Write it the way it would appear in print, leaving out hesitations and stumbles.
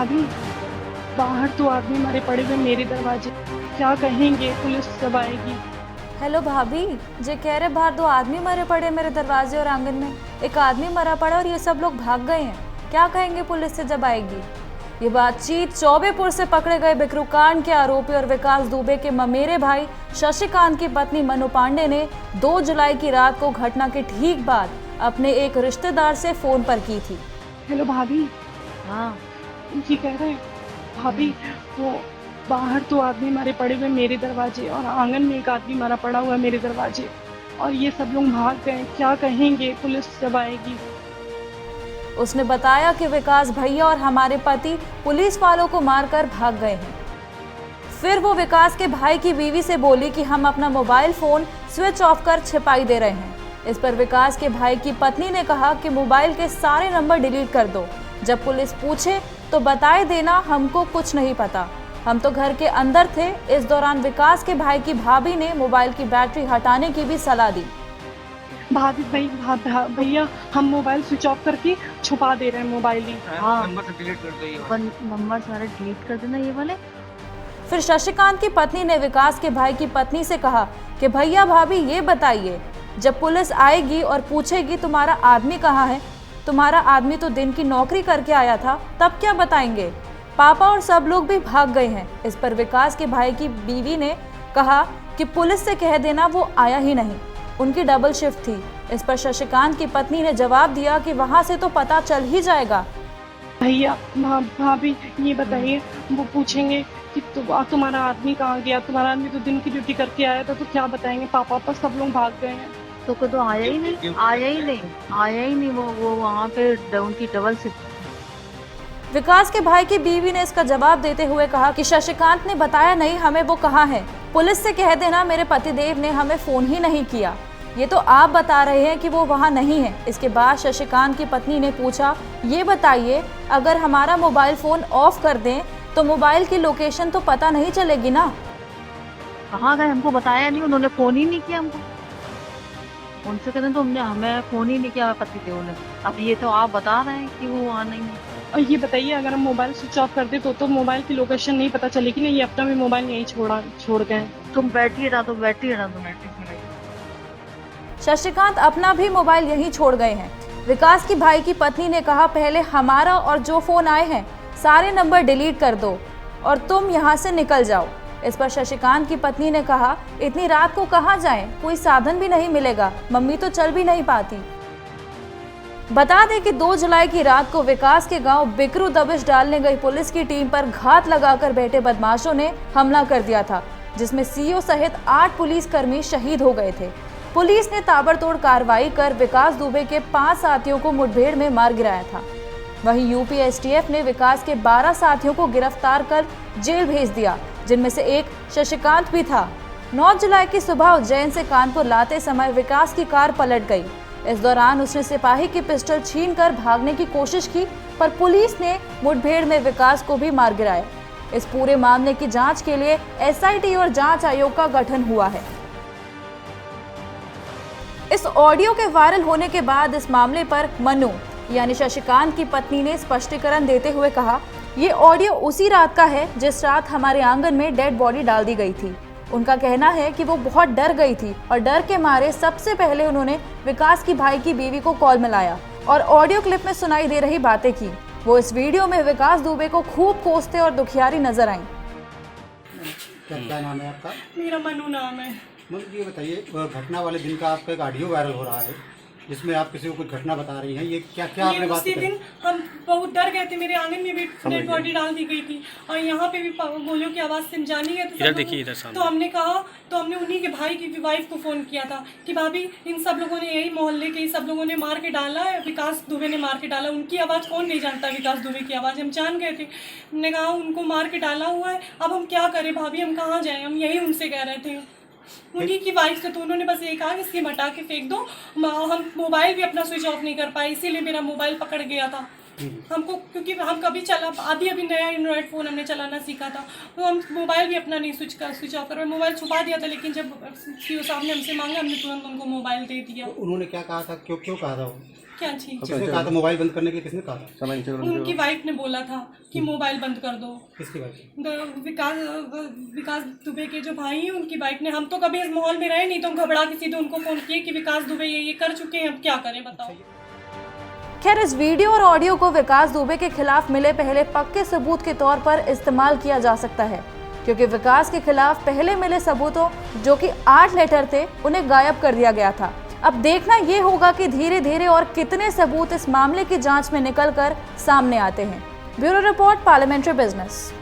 भाभी, बाहर तो आदमी मरे पड़े हुए मेरे दरवाजे, क्या कहेंगे पुलिस जब आएगी। हेलो भाभी, जे कह रहे बाहर 2 आदमी मरे पड़े मेरे दरवाजे और आंगन में। एक आदमी मरा पड़ा और ये सब लोग भाग गए हैं। क्या कहेंगे पुलिस से जब आएगी। ये बातचीत चौबेपुर से पकड़े गए बिकरू कांड के आरोपी और विकास दुबे के ममेरे भाई शशिकांत की पत्नी मनु पांडे ने 2 जुलाई की रात को घटना के ठीक बाद अपने एक रिश्तेदार से फोन पर की थी। हेलो भाभी, हाँ, ये कह रहे हैं भाभी, वो बाहर तो आदमी मरे पड़े हुए मेरे दरवाजे और आंगन में एक आदमी मरा पड़ा हुआ है मेरे दरवाजे, और ये सब लोग भाग गए, क्या कहेंगे पुलिस जब आएगी। उसने बताया कि विकास भैया और हमारे पति पुलिस वालों को मारकर भाग गए हैं। फिर वो विकास के भाई की बीवी से बोली कि हम अपना मोबाइल फोन स्विच ऑफ कर छिपाई दे रहे हैं। इस पर विकास के भाई की पत्नी ने कहा कि मोबाइल के सारे नंबर डिलीट कर दो, जब पुलिस पूछे तो बताए देना, हमको कुछ नहीं पता, हम तो घर के अंदर थे। इस दौरान विकास के भाई की भाभी ने मोबाइल की बैटरी हटाने की भी सलाह दी। भाभी भैया, हम मोबाइल स्विच ऑफ करके छुपा दे रहे हैं मोबाइल ही। हाँ, नंबर से डिलीट कर दो ये वाला। नंबर सारे डिलीट कर देना ये वाले। फिर शशिकांत की पत्नी ने विकास के भाई की पत्नी से कहा कि भैया भाभी ये बताइए, जब पुलिस आएगी और पूछेगी तुम्हारा आदमी कहाँ है, तुम्हारा आदमी तो दिन की नौकरी करके आया था, तब क्या बताएंगे। पापा और सब लोग भी भाग गए हैं। इस पर विकास के भाई की बीवी ने कहा कि पुलिस से कह देना वो आया ही नहीं, उनकी डबल शिफ्ट थी। इस पर शशिकांत की पत्नी ने जवाब दिया कि वहां से तो पता चल ही जाएगा। भैया भाभी, ये बताइए, वो पूछेंगे कि तुम्हारा आदमी कहाँ गया, तुम्हारा आदमी तो दिन की ड्यूटी करके आया था, तो क्या बताएंगे। पापा पर सब लोग भाग गए हैं। तो आया ही नहीं वो वहाँ पे उनकी डबल शिफ्ट। विकास के भाई की बीवी ने इसका जवाब देते हुए कहा कि शशिकांत ने बताया नहीं हमें वो कहाँ है, पुलिस से कह देना मेरे पतिदेव ने हमें फोन ही नहीं किया, ये तो आप बता रहे हैं कि वो वहाँ नहीं है। इसके बाद शशिकांत की पत्नी ने पूछा, ये बताइए अगर हमारा मोबाइल फोन ऑफ कर दें तो मोबाइल की लोकेशन तो पता नहीं चलेगी ना। कहाँ गए, हमको बताया नहीं, उन्होंने फोन ही नहीं किया हमको। उनसे कहते तो हमें फोन ही नहीं किया पति थे उन्हें। अब ये तो आप बता रहे हैं कि वो वहाँ नहीं है। और ये बताइए, अगर हम मोबाइल स्विच ऑफ कर दे तो मोबाइल की लोकेशन नहीं पता चलेगी ना। ये अपना भी मोबाइल यहीं छोड़ गए। तुम बैठिए ना, तो बैठिए ना, तुम शशिकांत अपना भी मोबाइल यहीं छोड़ गए हैं। विकास की भाई की पत्नी ने कहा, पहले हमारा और जो फोन आए हैं सारे नंबर डिलीट कर दो और तुम यहाँ से निकल जाओ। इस पर शशिकांत की पत्नी ने कहा, इतनी रात को कहाँ जाएं, कोई साधन भी नहीं मिलेगा, मम्मी तो चल भी नहीं पाती। बता दें कि 2 जुलाई की रात को विकास के गांव बिकरू दबिश डालने गई पुलिस की टीम पर घात लगाकर बैठे बदमाशों ने हमला कर दिया था, जिसमें सीओ सहित 8 पुलिसकर्मी शहीद हो गए थे। पुलिस ने ताबड़तोड़ कार्रवाई कर विकास दुबे के 5 साथियों को मुठभेड़ में मार गिराया था। वहीं यूपी एसटीएफ ने विकास के 12 साथियों को गिरफ्तार कर जेल भेज दिया, जिनमें से एक शशिकांत भी था। 9 जुलाई की सुबह उज्जैन से कानपुर लाते समय विकास की कार पलट गई। इस दौरान उसने सिपाही की पिस्टल छीनकर भागने की कोशिश की, पर पुलिस ने मुठभेड़ में विकास को भी मार गिराया। इस पूरे मामले की जांच के लिए एसआईटी और जांच आयोग का गठन हुआ है। इस ऑडियो के वायरल होने के बाद इस मामले पर मनु यानी शशिकांत की पत्नी ने स्पष्टीकरण देते हुए कहा, ये ऑडियो उसी रात का है जिस रात हमारे आंगन में डेड बॉडी डाल दी गई थी। उनका कहना है कि वो बहुत डर गई थी और डर के मारे सबसे पहले उन्होंने विकास की भाई की बीवी को कॉल मिलाया और ऑडियो क्लिप में सुनाई दे रही बातें की। वो इस वीडियो में विकास दुबे को खूब कोसते और दुखियारी नजर आई। क्या नाम है आपका? मेरा मनु नाम है। मुझे ये बताइए, घटना वाले दिन का आपका एक ऑडियो वायरल हो रहा है जिसमें आप किसी को कुछ घटना बता रही हैं, ये क्या आपने बात उसी दिन हम बहुत डर गए थे। मेरे आंगन में भी डेड बॉडी डाल दी गई थी और यहाँ पे भी गोलियों की आवाज़ से जानी है। इधर देखिए, इधर सामने। तो हमने उन्हीं के भाई की वाइफ को फ़ोन किया था कि भाभी इन सब लोगों ने, यही मोहल्ले के सब लोगों ने मार के डाला है, विकास दुबे ने मार के डाला। उनकी आवाज़ कौन नहीं जानता, विकास दुबे की आवाज़ हम जान गए थे। हमने कहा उनको मार के डाला हुआ है, अब हम क्या करें भाभी, हम कहाँ जाएँ। हम यही उनसे कह रहे थे, उन्हीं की वाइफ से। तो उन्होंने बस ये कहा कि इसकी हटा के फेंक दो। हम मोबाइल भी अपना स्विच ऑफ नहीं कर पाए, इसीलिए मेरा मोबाइल पकड़ गया था। हमको, क्योंकि हम कभी अभी नया एंड्रॉयड फ़ोन हमने चलाना सीखा था, तो हम मोबाइल भी अपना नहीं स्विच ऑफ कर, मोबाइल छुपा दिया था, लेकिन जब सीओ साहब ने हमसे मांगा हमने तुरंत उनको मोबाइल दे दिया। तो उन्होंने क्या कहा था, क्यों कहा था वो? क्या चीज़? किसने कहा था मोबाइल बंद करने के लिए, किसने कहा था? उनकी वाइफ ने बोला था कि मोबाइल बंद कर दो। किसकी वाइफ? विकास दुबे के जो भाई हैं उनकी वाइफ ने। हम तो कभी इस माहौल में रहे नहीं, तो हम घबरा के सीधे उनको फ़ोन किए कि विकास दुबे ये कर चुके हैं, अब क्या करें बताओ। खैर, इस वीडियो और ऑडियो को विकास दुबे के खिलाफ मिले पहले पक्के सबूत के तौर पर इस्तेमाल किया जा सकता है, क्योंकि विकास के खिलाफ पहले मिले सबूतों जो कि 8 लेटर थे उन्हें गायब कर दिया गया था। अब देखना ये होगा कि धीरे धीरे और कितने सबूत इस मामले की जांच में निकलकर सामने आते हैं। Bureau report, parliamentary business.